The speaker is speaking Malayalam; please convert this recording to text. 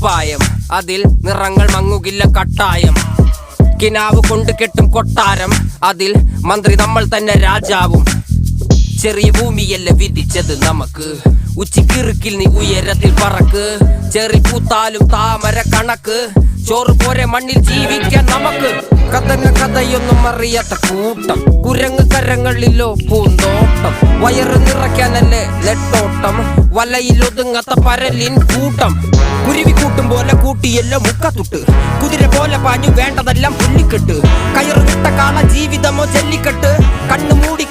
കുപ്പായം, അതിൽ നിറങ്ങൾ മങ്ങുകില്ല കട്ടായം. കിനാവ് കൊണ്ട് കെട്ടും കൊട്ടാരം, അതിൽ മന്ത്രി നമ്മൾ തന്നെ രാജാവും. ചെറിയ ഭൂമിയല്ല വിധിച്ചത് നമുക്ക്, ഉച്ചിക്കിറുക്കിൽ നീ ഉയരത്തിൽ പറക്ക്. ചെറി പൂത്താലും താമര കണക്ക്, ചോറ് പോരെ മണ്ണിൽ ജീവിക്കാൻ നമുക്ക്. കഥയൊന്നും അറിയാത്ത കൂട്ടം, കുരങ്ങ് കരങ്ങളിലോ പൂന്തോട്ടം. വയറ് നിറയ്ക്കാനല്ലേ നെട്ടോട്ടം, വലയിൽ ഒതുങ്ങാത്ത പരലിൻ കൂട്ടം. കുരുവി കൂട്ടും പോലെ കൂട്ടിയല്ലോ മുക്കത്തുട്ട്, കുതിര പോലെ പാഞ്ഞു വേണ്ടതെല്ലാം പുല്ലിക്കെട്ട്. കയറ് വിട്ട കാള ജീവിതമോ ജല്ലിക്കെട്ട്, കണ്ണു മൂടി